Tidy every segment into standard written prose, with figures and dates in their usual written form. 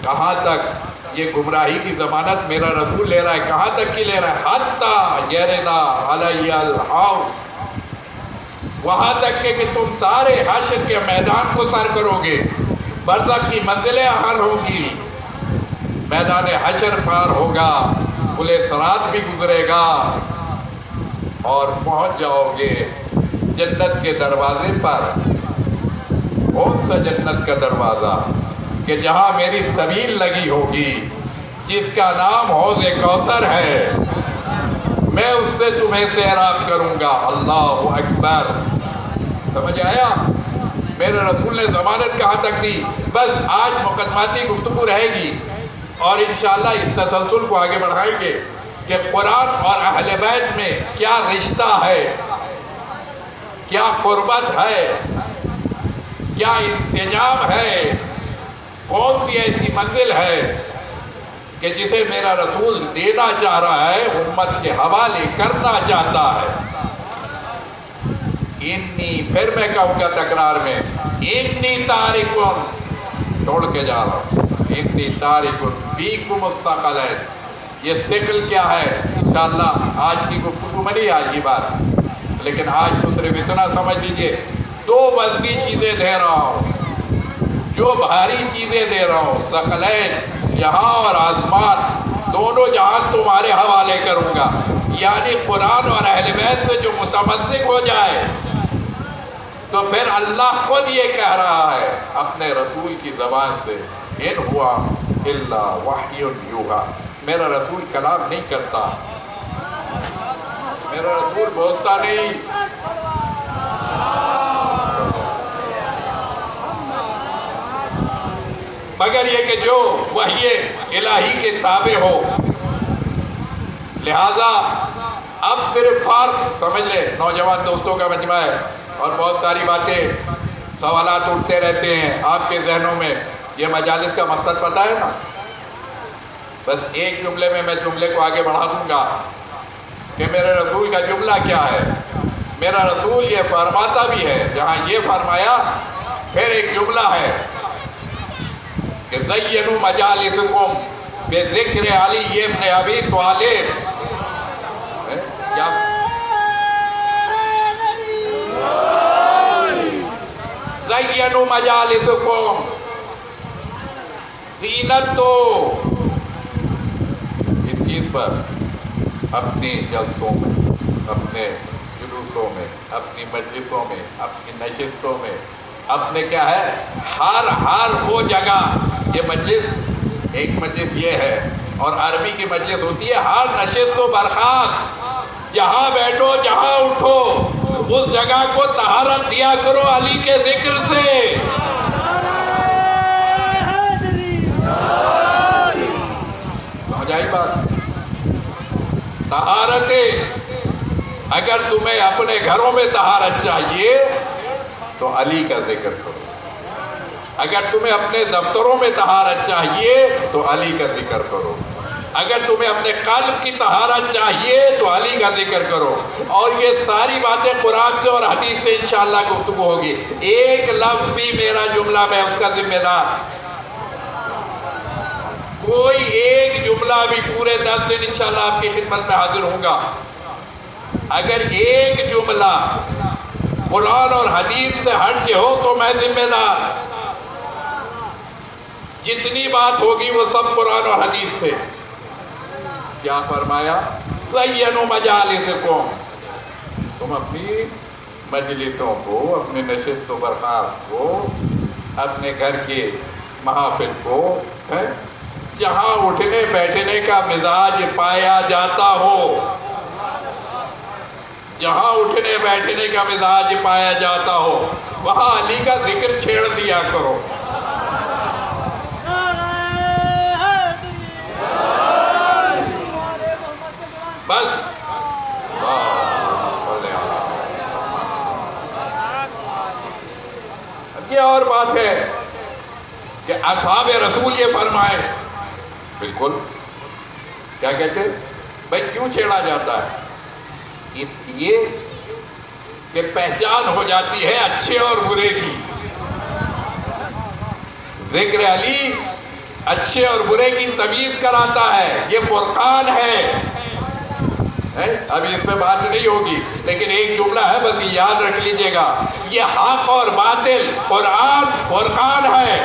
کہاں تک یہ گمراہی کی ضمانت میرا رسول لے رہا ہے؟ کہاں تک کی لے رہا ہے؟ حتیٰ یردا علی الحوض، وہاں تک کہ تم سارے حشر کے میدان کو سر کرو گے، برزخ کی منزلیں حل ہوگی، میدان حشر پار ہوگا، پلِ صراط بھی گزرے گا، اور پہنچ جاؤ گے جنت کے دروازے پر۔ کون سا جنت کا دروازہ؟ کہ جہاں میری سبیل لگی ہوگی، جس کا نام حوض کوثر ہے، میں اس سے تمہیں سیراب کروں گا۔ اللہ اکبر! سمجھ آیا؟ میرے رسول نے ضمانت کہاں تک دی؟ بس آج مقدماتی گفتگو رہے گی، اور انشاءاللہ اس تسلسل کو آگے بڑھائیں گے کہ قرآن اور اہل بیت میں کیا رشتہ ہے، کیا قربت ہے، کیا انسجام ہے، کون سی ایسی منزل ہے کہ جسے میرا رسول دینا چاہ رہا ہے، امت کے حوالے کرنا چاہتا ہے۔ پھر میں کہوں گا تکرار میں، انی تارکن، چھوڑ کے جا رہا ہوں، انی تارکن فیکم الثقلین۔ یہ ثقل کیا ہے؟ انشاءاللہ آج کی گفتگو میں نہیں آج کی بات، لیکن آج تو صرف اتنا سمجھ لیجئے، دو وزنی چیزیں دے رہا ہوں، جو بھاری چیزیں دے رہا ہوں، ثقلین، یہاں اور آسمان، دونوں جہان تمہارے حوالے کروں گا۔ یعنی قرآن اور اہل بیت سے جو متمسک ہو جائے تو پھر اللہ خود یہ کہہ رہا ہے اپنے رسول کی زبان سے، ان ہوا الا وحی یوحی، میرا رسول کلام نہیں کرتا، میرا رسول بولتا نہیں، مگر یہ کہ جو وحی الہی کے تابع ہو۔ لہذا اب صرف فرق سمجھ لے، نوجوان دوستوں کا مجمع ہے اور بہت ساری باتیں، سوالات اٹھتے رہتے ہیں آپ کے ذہنوں میں۔ یہ مجالس کا مقصد پتہ ہے نا؟ بس ایک جملے میں جملے کو آگے بڑھا دوں گا کہ میرے رسول کا جملہ کیا ہے۔ میرا رسول یہ فرماتا بھی ہے، جہاں یہ فرمایا پھر ایک جملہ ہے کہ زینوا مجالسکم بذکر علی ابن ابی طالب۔ کیا زینوا مجالسکم، زینت دو اس چیز پر، اپنی جلسوں میں، اپنے جلوسوں میں، اپنی مجلسوں میں، اپنی نشستوں میں، اپنے کیا ہے ہر وہ جگہ۔ یہ مجلس، ایک مجلس یہ ہے، اور عربی کی مجلس ہوتی ہے ہر نشست و برخاست، جہاں بیٹھو جہاں اٹھو اس جگہ کو طہارت دیا کرو علی کے ذکر سے۔ سمجھ آئی بات؟ طہارت، اگر تمہیں اپنے گھروں میں طہارت چاہیے تو علی کا ذکر کرو، اگر تمہیں اپنے دفتروں میں طہارت چاہیے تو علی کا ذکر کرو، اگر تمہیں اپنے قلب کی طہارت چاہیے تو علی کا ذکر کرو۔ اور یہ ساری باتیں قرآن سے اور حدیث سے انشاءاللہ گفتگو ہوگی۔ ایک لفظ بھی میرا جملہ میں اس کا ذمہ دار، کوئی ایک جملہ بھی پورے 10 دن انشاءاللہ آپ کی خدمت میں حاضر ہوں گا، اگر ایک جملہ قرآن اور حدیث سے ہٹ کے ہو تو میں ذمہ دار۔ جتنی بات ہوگی وہ سب قرآن اور حدیث سے۔ کیا فرمایا؟ زینوا مجالسکم، تم اپنی مجلسوں کو، اپنے نشست و برخاست کو، اپنے گھر کے محافل کو، جہاں اٹھنے بیٹھنے کا مزاج پایا جاتا ہو، جہاں اٹھنے بیٹھنے کا مزاج پایا جاتا ہو، وہاں علی کا ذکر چھیڑ دیا کرو۔ بس یہ اور بات ہے کہ اصحاب رسول یہ فرمائے، بالکل کیا کہتے بھائی کیوں چھیڑا جاتا ہے؟ اس لیے کہ پہچان ہو جاتی ہے اچھے اور برے کی۔ ذکر علی اچھے اور برے کی تمیز کراتا ہے، یہ فرقان ہے۔ ابھی اس پہ بات نہیں ہوگی، لیکن ایک جملہ ہے، بس یاد رکھ لیجئے گا، یہ حق اور باطل، قرآن فرقان ہے،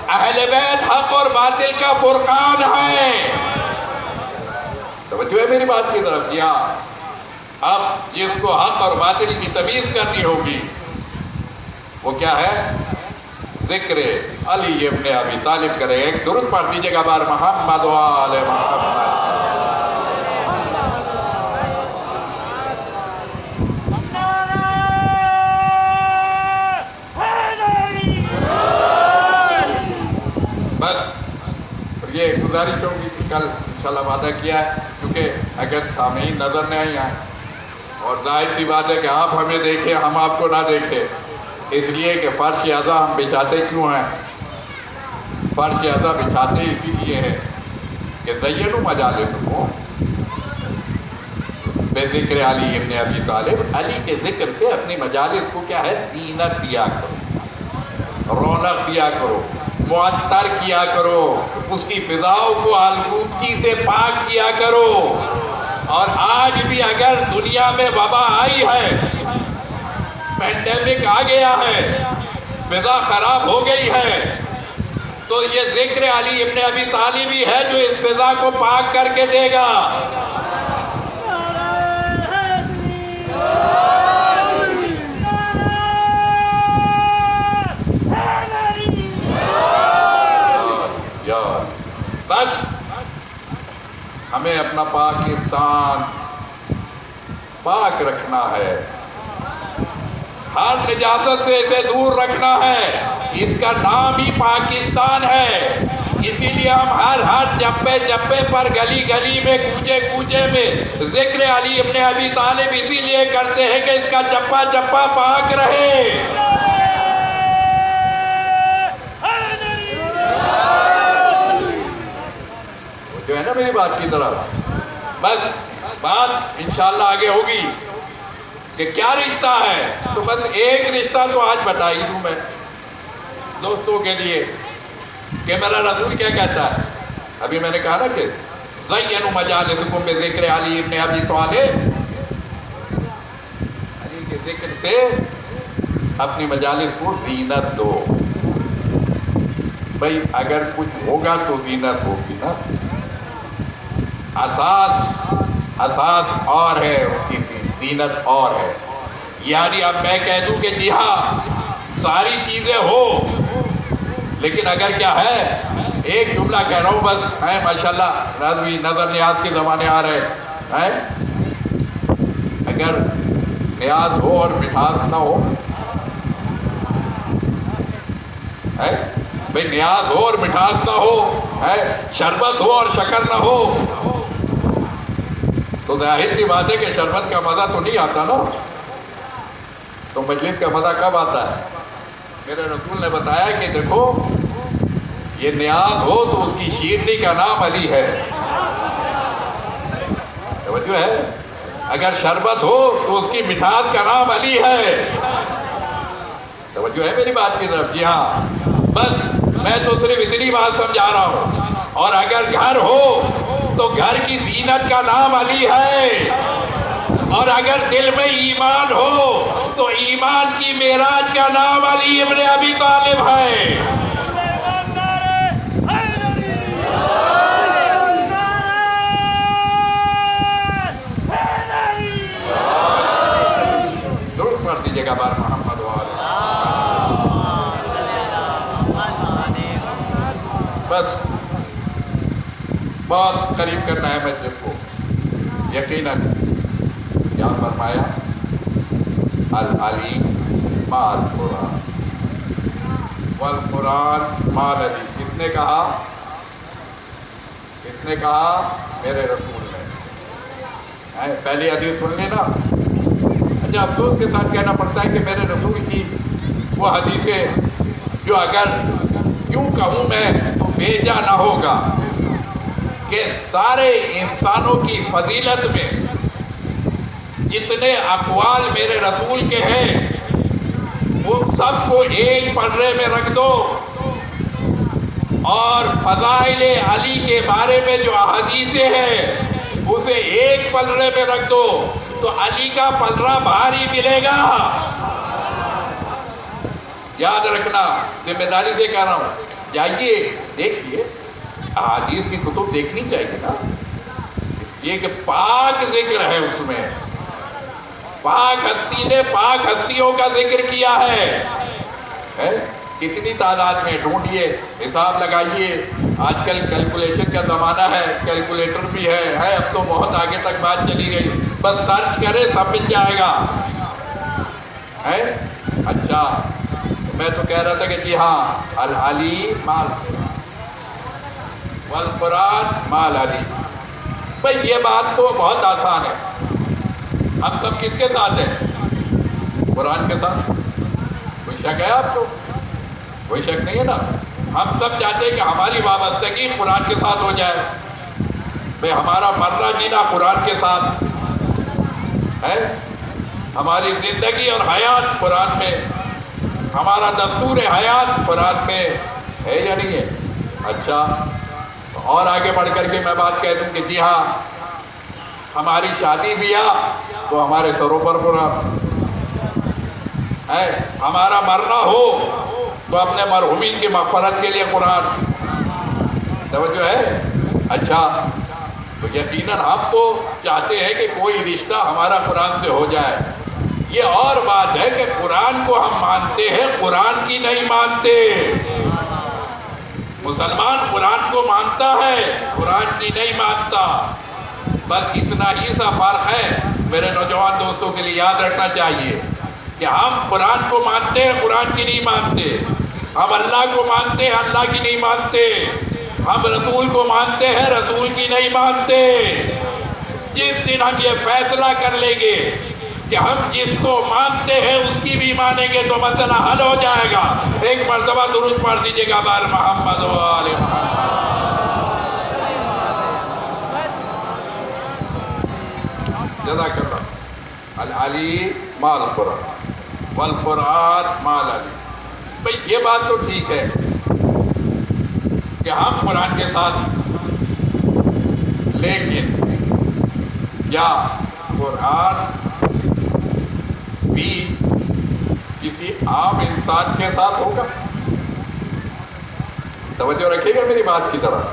اہل بیت حق اور باطل کا فرقان ہے۔ توجہ ہے میری بات کی طرف؟ کیا اب جس کو حق اور باطل کی تمیز کرنی ہوگی وہ کیا ہے؟ ذکر علی ابن ابی طالب کرے۔ ایک درود پڑھ دیجئے گا بار محمد و آل محمد۔ بس یہ گزارش ہوگی کہ کل انشاءاللہ وعدہ کیا ہے، کیونکہ اگر سامعین نظر نہیں آئے اور ظاہر سی بات ہے کہ آپ ہمیں دیکھیں ہم آپ کو نہ دیکھیں، اس لیے کہ فرش اعضا ہم بچھاتے کیوں ہیں؟ فرش اعضا بچھاتے اسی لیے ہے کہ زینوا مجالسکم بذکر علی ابن ابی طالب، علی کے ذکر سے اپنی مجالس کو کیا ہے؟ زینت دیا کرو، رونق دیا کرو، معطر کیا کرو، اس کی فضاؤں کو آلودگی سے پاک کیا کرو۔ اور آج بھی اگر دنیا میں وبا آئی ہے، پینڈیمک آ گیا ہے، فضا خراب ہو گئی ہے، تو یہ ذکر علی ابن ابی طالب ہی ہے جو اس فضا کو پاک کر کے دے گا۔ بس ہمیں اپنا پاکستان پاک رکھنا ہے، ہر نجاست سے اسے دور رکھنا ہے، اس کا نام ہی پاکستان ہے۔ اسی لیے ہم ہر چپے چپے پر، گلی گلی میں، کوچے کوچے میں ذکر علی ابن ابی طالب اسی لیے کرتے ہیں کہ اس کا چپا چپا پاک رہے۔ جو ہے نا میری بات کی طرف؟ بس بات انشاءاللہ آگے ہوگی کہ کیا رشتہ ہے، تو بس ایک رشتہ تو آج بتا ہی دوں میں دوستوں کے لیے کہ میرا رسول کیا کہتا ہے۔ ابھی میں نے کہا نا کہ زینوا مجالسکم بذکر علی ابن ابی طالب، علی کے ذکر سے اپنی مجالس کو زینت دو۔ بھئی اگر کچھ ہوگا تو زینت ہوگی نا، اساس اور ہے، اس کی زینت اور ہے۔ یعنی اب میں کہہ دوں کہ جی ہاں ساری چیزیں ہو، لیکن اگر کیا ہے، ایک جملہ کہہ رہا ہوں بس، ماشاءاللہ نظر نیاز کے زمانے آ رہے ہیں، اگر نیاز ہو اور مٹھاس نہ ہو، بھئی نیاز ہو اور مٹھاس نہ ہو، شربت ہو اور شکر نہ ہو، تو ظاہر سی بات ہے کہ شربت کا مزہ تو نہیں آتا نا، تو مجلس کا مزہ کب آتا ہے؟ میرے رسول نے بتایا کہ دیکھو یہ نیاز ہو تو اس کی شیرنی کا نام علی ہے، توجہ ہے، اگر شربت ہو تو اس کی مٹھاس کا نام علی ہے، توجہ ہے میری بات کی طرف؟ جی ہاں، بس میں تو صرف اتنی بات سمجھا رہا ہوں۔ اور اگر گھر ہو تو گھر کی زینت کا نام علی ہے، اور اگر دل میں ایمان ہو تو ایمان کی معراج کا نام علی ابن ابی طالب ہے۔ درود پڑھ دیجئے گا بار محمد و آل۔ بس بہت قریب کرنا ہے مجلس کو، یقیناً یہاں فرمایا العلی مع القرآن والقرآن مع العلی۔ کس نے کہا؟ کس نے کہا؟ میرے رسول نے۔ پہلی حدیث سن لینا۔ اچھا افسوس کے ساتھ کہنا پڑتا ہے کہ میرے رسول کی وہ حدیثیں جو اگر کیوں کہوں میں تو بھیجا نہ ہوگا کہ سارے انسانوں کی فضیلت میں جتنے اقوال میرے رسول کے ہیں وہ سب کو ایک پڑھنے میں رکھ دو اور فضائل علی کے بارے میں جو احادیثیں ہیں اسے ایک پلڑے میں رکھ دو تو علی کا پلڑا بھاری ملے گا. یاد رکھنا، ذمہ داری سے کہہ رہا ہوں. جائیے دیکھیے، احادیث کی کتب دیکھنی چاہیے نا. یہ کہ پاک ذکر ہے، اس میں پاک ہستی نے پاک ہستیوں کا ذکر کیا ہے. کتنی تعداد میں ڈھونڈیے، حساب لگائیے. آج کل کیلکولیشن کا زمانہ ہے، کیلکولیٹر بھی ہے. اب تو بہت آگے تک بات چلی گئی. بس سرچ کرے سب مل جائے گا. اچھا، میں تو کہہ رہا تھا کہ جی ہاں، العلی مال والقرآن مال علی. بھئی یہ بات تو بہت آسان ہے. ہم سب کس کے ساتھ ہیں؟ قرآن کے ساتھ. کوئی شک ہے آپ کو؟ کوئی شک نہیں ہے نا. ہم سب چاہتے ہیں کہ ہماری وابستگی قرآن کے ساتھ ہو جائے. بھئی ہمارا مرنا جینا قرآن کے ساتھ ہے. ہماری زندگی اور حیات قرآن میں، ہمارا دستور حیات قرآن میں ہے یا نہیں ہے؟ اچھا، اور آگے بڑھ کر کے میں بات کہہ دوں کہ جی ہاں، ہماری شادی بیاہ تو ہمارے سروں پر قرآن ہے. ہمارا مرنا ہو تو اپنے مرحومین کی مغفرت کے لیے قرآن. توجہ ہے؟ اچھا، تو یقیناً ہم تو چاہتے ہیں کہ کوئی رشتہ ہمارا قرآن سے ہو جائے. یہ اور بات ہے کہ قرآن کو ہم مانتے ہیں، قرآن کی نہیں مانتے. مسلمان قرآن کو مانتا ہے، قرآن کی نہیں مانتا. بس اتنا ہی سا فرق ہے. میرے نوجوان دوستوں کے لیے یاد رکھنا چاہیے کہ ہم قرآن کو مانتے ہیں، قرآن کی نہیں مانتے. ہم اللہ کو مانتے ہیں، اللہ کی نہیں مانتے. ہم رسول کو مانتے ہیں، رسول کی نہیں مانتے. جس دن ہم یہ فیصلہ کر لیں گے کہ ہم جس کو مانتے ہیں اس کی بھی مانیں گے تو مسئلہ حل ہو جائے گا. ایک مرتبہ درود پڑھ دیجئے گا بار محمد و آل محمد. جزاک اللہ. العلی مال قرآن والقرآن مال علی. بھئی یہ بات تو ٹھیک ہے کہ ہم قرآن کے ساتھ، لیکن کیا قرآن بھی کسی عام انسان کے ساتھ ہوگا؟ توجہ رکھیے گا میری بات کی طرف.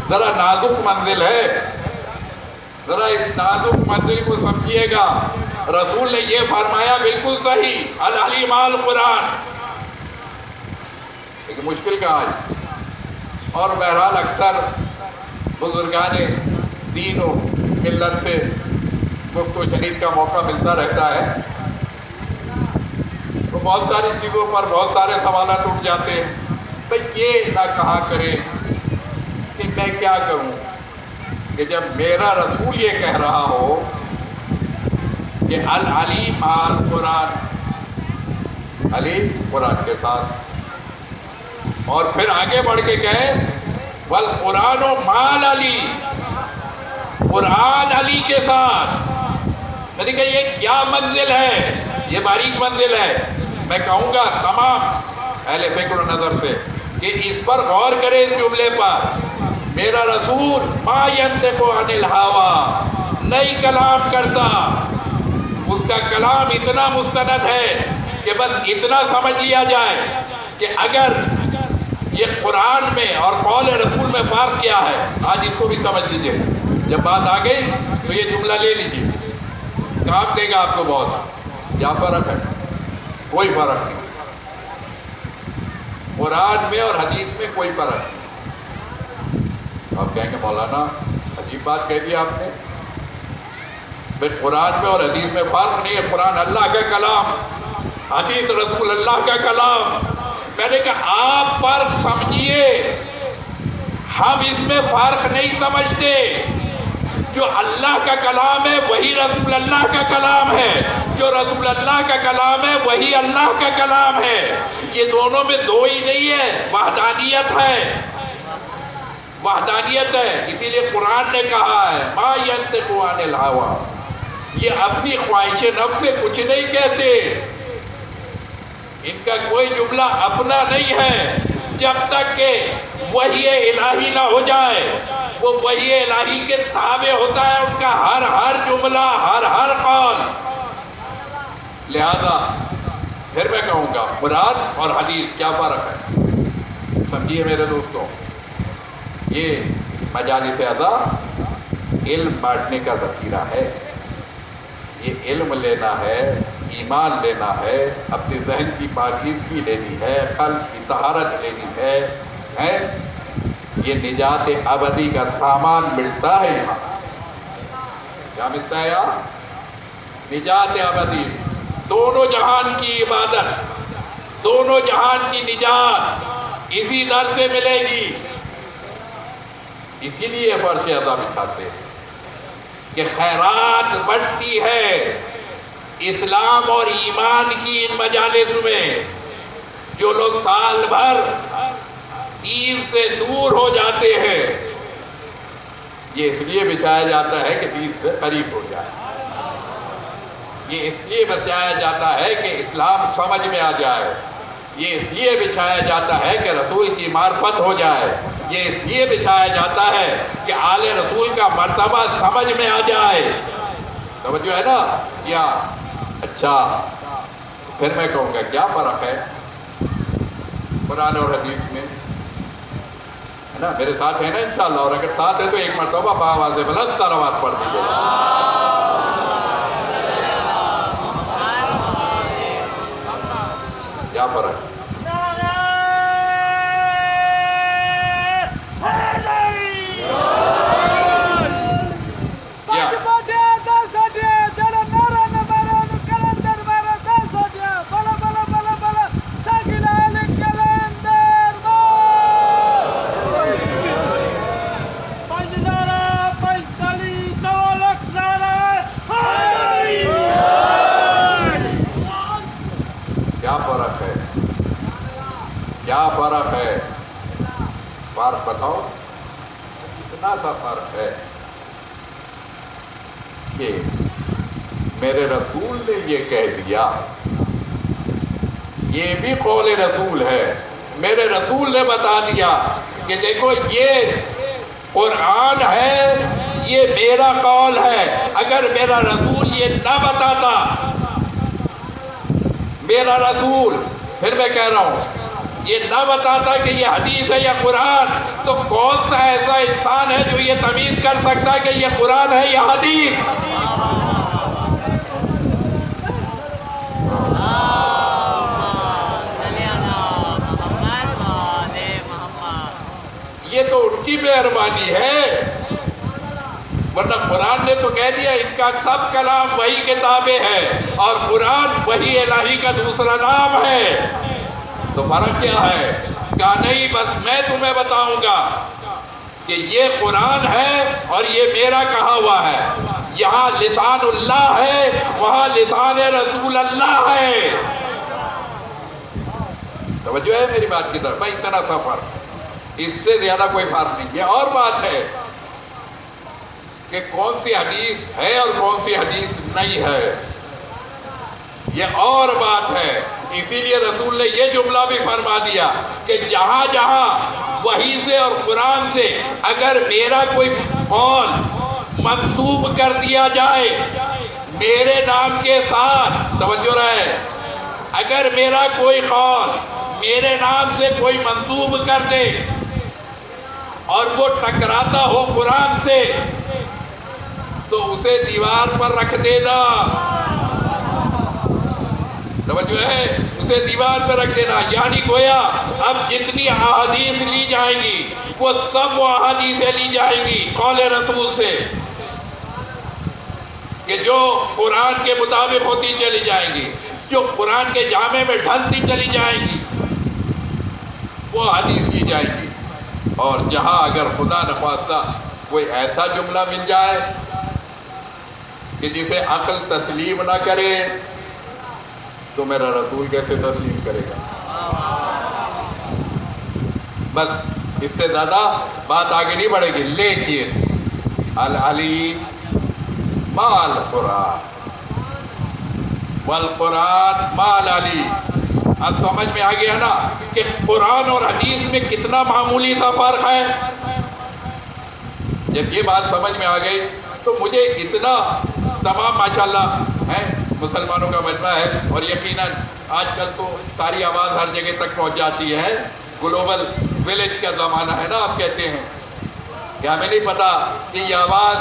ذرا نازک منزل ہے، ذرا اس نازک منزل کو سمجھیے گا. رسول نے یہ فرمایا بالکل صحیح، العلی مال قرآن. ایک مشکل کہا ہے. اور بہرحال اکثر بزرگان دین و ملت سے گفت و شنید کا موقع ملتا رہتا ہے تو بہت ساری چیزوں پر بہت سارے سوالات اٹھ جاتے ہیں. بھئی یہ نہ کہا کرے کہ میں کیا کروں کہ جب میرا رسول یہ کہہ رہا ہو کہ العلی مال قرآن، علی قرآن کے ساتھ، اور پھر آگے بڑھ کے کہے والقرآن و مال علی، قرآن علی کے ساتھ. میں نے کہا یہ کیا منزل ہے؟ یہ باریک منزل ہے. میں کہوں گا تمام اہل فکر و نظر سے کہ اس پر غور کریں. اس جملے پر میرا رسول ما ینطق عن الہوی، نہیں کلام کرتا. اس کا کلام اتنا مستند ہے کہ بس اتنا سمجھ لیا جائے کہ اگر یہ قرآن میں اور قول رسول میں فرق کیا ہے، آج اس کو بھی سمجھ لیجئے. جب بات آ گئی تو یہ جملہ لے لیجئے، کام دے گا آپ کو بہت. کیا فرق ہے؟ کوئی فرق نہیں. قرآن میں اور حدیث میں کوئی فرق نہیں. آپ کہیں گے مولانا عجیب بات کہہ دی آپ نے. بھئی قرآن میں اور حدیث میں فرق نہیں ہے. قرآن اللہ کا کلام، حدیث رسول اللہ کا کلام. میں نے کہا آپ فرق سمجھیے، ہم اس میں فرق نہیں سمجھتے. جو اللہ کا کلام ہے وہی رسول اللہ کا کلام ہے، جو رسول اللہ کا کلام ہے وہی اللہ کا کلام ہے. یہ دونوں میں دو ہی نہیں ہے، وحدانیت ہے، وحدانیت ہے. اسی لیے قرآن نے کہا ہے ما ینطق عن الہوی، یہ اپنی خواہش نفس سے کچھ نہیں کہتے. ان کا کوئی جملہ اپنا نہیں ہے. جب تک کہ وحی الہی نہ ہو جائے، وہ وحی الہی کے تابع ہوتا ہے ان کا ہر جملہ، ہر قول۔ لہذا پھر میں کہوں گا قرآن اور حدیث کیا فرق ہے؟ سمجھیے میرے دوستوں، یہ مجالس اعضاء علم بانٹنے کا ذخیرہ ہے، یہ علم لینا ہے، ایمان لینا ہے، اپنے ذہن کی پاکیزگی لینی ہے، قلب کی طہارت لینی ہے، یہ نجات ابدی کا سامان ملتا ہے یہاں۔ کیا ملتا ہے یہاں؟ نجات ابدی، دونوں جہان کی عبادت، دونوں جہان کی نجات اسی در سے ملے گی۔ اسی لیے فرش اعضاء بچھاتے ہیں کہ خیرات بڑھتی ہے اسلام اور ایمان کی ان مجالس میں۔ جو لوگ سال بھر دین سے دور ہو جاتے ہیں، یہ اس لیے بچھایا جاتا ہے کہ دین سے قریب ہو جائے، یہ اس لیے بچایا جاتا ہے کہ اسلام سمجھ میں آ جائے، یہ اس لیے بچھایا جاتا ہے کہ رسول کی معرفت ہو جائے، یہ اس لیے بچھایا جاتا ہے کہ آل رسول کا مرتبہ سمجھ میں آ جائے۔ توجہ ہے نا؟ کیا اچھا، پھر میں کہوں گا کیا فرق ہے قرآن اور حدیث میں؟ ہے نا؟ میرے ساتھ ہے نا انشاءاللہ، اور اگر ساتھ ہے تو ایک مرتبہ بآواز بلند صلوات پڑھ دیجیے۔ کیا فرق ہے؟ کیا فرق ہے؟ فرق بتاؤ، اتنا سا فرق ہے کہ میرے رسول نے یہ کہہ دیا، یہ بھی قول رسول ہے، میرے رسول نے بتا دیا کہ دیکھو یہ قرآن ہے، یہ میرا قول ہے۔ اگر میرا رسول یہ نہ بتاتا، میرا رسول، پھر میں کہہ رہا ہوں، یہ نہ بتاتا کہ یہ حدیث ہے یا قرآن، تو کون سا ایسا انسان ہے جو یہ تمیز کر سکتا ہے کہ یہ قرآن ہے یا حدیث؟ یہ تو ان کی مہربانی ہے، ورنہ قرآن نے تو کہہ دیا ان کا سب کلام وہی کتابیں ہے، اور قرآن وہی الہی کا دوسرا نام ہے۔ تو فرق کیا ہے؟ کہا نہیں، بس میں تمہیں بتاؤں گا کہ یہ قرآن ہے اور یہ میرا کہا ہوا ہے، یہاں لسان اللہ ہے، وہاں لسان رسول اللہ ہے۔ توجہ ہے میری بات کی طرف؟ بھائی اتنا سا فرق، اس سے زیادہ کوئی فرق نہیں۔ یہ اور بات ہے کہ کون سی حدیث ہے اور کون سی حدیث نہیں ہے، یہ اور بات ہے۔ اسی لیے رسول نے یہ جملہ بھی فرما دیا کہ جہاں جہاں وحی سے اور قرآن سے اگر میرا کوئی قول منسوب کر دیا جائے میرے نام کے ساتھ، توجہ رہے، اگر میرا کوئی قول میرے نام سے کوئی منسوب کر دے اور وہ ٹکراتا ہو قرآن سے، تو اسے دیوار پر رکھ دینا۔ توجہ ہے، اسے دیوار پر رکھ دینا، یعنی گویا اب جتنی احادیث لی جائیں گی وہ سب وہ احادیثیں لی جائیں گی قول رسول سے، کہ جو قرآن کے مطابق ہوتی چلی جائیں گی، جو قرآن کے جامع میں ڈھلتی چلی جائیں گی، وہ حدیث کی جائیں گی۔ اور جہاں اگر خدا نخواستہ کوئی ایسا جملہ مل جائے کہ جسے عقل تسلیم نہ کرے، تو میرا رسول کیسے تسلیم کرے گا؟ بس اس سے زیادہ بات آگے نہیں بڑھے گی۔ لیکن العلی مع القرآن والقرآن مع العلی، اب سمجھ میں آ گیا نا کہ قرآن اور حدیث میں کتنا معمولی سا فرق ہے؟ جب یہ بات سمجھ میں آ گئی تو مجھے اتنا تمام ماشاءاللہ ہے مسلمانوں کا مجمع ہے، اور یقیناً آج کل تو ساری آواز ہر جگہ تک پہنچ جاتی ہے، گلوبل ویلیج کا زمانہ ہے نا آپ کہتے ہیں، کہ ہمیں نہیں پتا کہ یہ آواز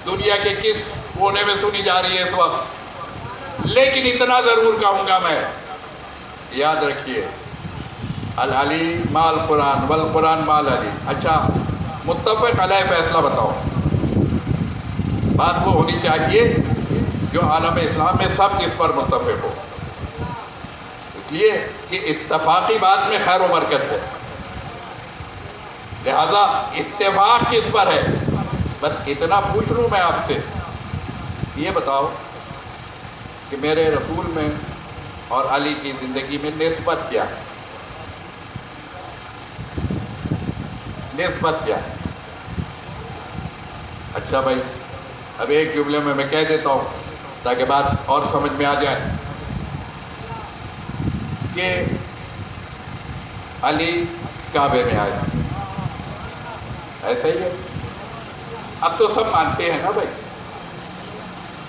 دنیا کے کس کونے میں سنی جا رہی ہے اس وقت، لیکن اتنا ضرور کہوں گا میں، یاد رکھیے العلی مال قرآن والقرآن مال علی۔ اچھا متفق علیہ فیصلہ بتاؤ، بات وہ ہونی چاہیے جو عالم اسلام میں سب اس پر متفق ہو، اس لیے کہ اتفاقی بات میں خیر و برکت ہے، لہذا اتفاق کس پر ہے؟ بس اتنا پوچھ لوں میں آپ سے، یہ بتاؤ کہ میرے رسول میں اور علی کی زندگی میں نسبت کیا ہے؟ نسبت کیا ہے؟ اچھا بھائی اب ایک جملے میں کہہ دیتا ہوں تاکہ بات اور سمجھ میں آ جائے کہ علی کعبے میں آیا، ایسا ہی ہے؟ اب تو سب مانتے ہیں نا بھائی،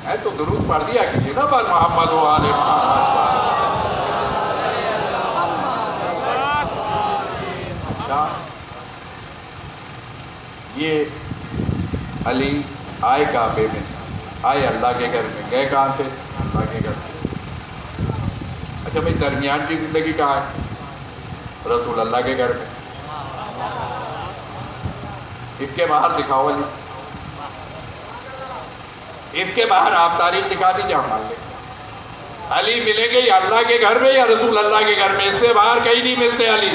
ہے تو درود پڑھ دیا کسی نا بات محمد و آل محمد۔ یہ علی آئے کعبے میں، آئے اللہ کے گھر میں، گئے کہاں سے؟ اللہ کے گھر میں۔ اچھا بھائی درمیان کی زندگی کہاں ہے؟ رسول اللہ کے گھر میں۔ اس کے باہر دکھاؤ علی، اس کے باہر آپ تاریخ دکھا دیجیے، ہم مان لیں علی ملیں گے یا اللہ کے گھر میں یا رسول اللہ کے گھر میں، اس سے باہر کہیں نہیں ملتے علی۔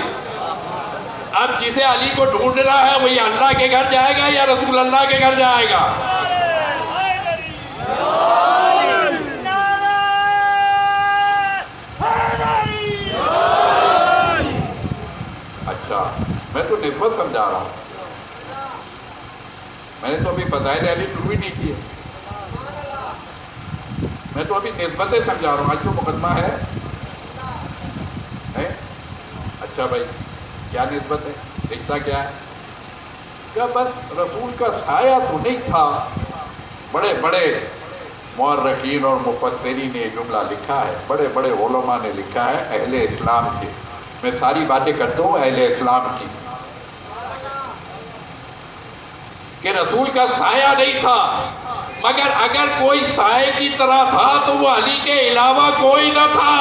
اب جسے علی کو ڈھونڈ رہا ہے وہ یا اللہ کے گھر جائے گا یا رسول اللہ کے گھر جائے گا؟ اچھا میں تو نسبت سمجھا رہا ہوں، میں نے تو ابھی فضائل علی شروع ہی نہیں کیے، میں تو ابھی نسبتیں سمجھا رہا ہوں، آج تو مقدمہ ہے۔ اچھا بھائی کیا نسبت ہے؟ دیکھتا کیا ہے کہ بس رسول کا سایہ تو نہیں تھا، بڑے بڑے مورخین اور مفسرین نے یہ جملہ لکھا ہے، بڑے بڑے علماء نے لکھا ہے اہل اسلام کے، میں ساری باتیں کرتا ہوں اہل اسلام کی، کہ رسول کا سایہ نہیں تھا، مگر اگر کوئی سائے کی طرح تھا تو وہ علی کے علاوہ کوئی نہ تھا۔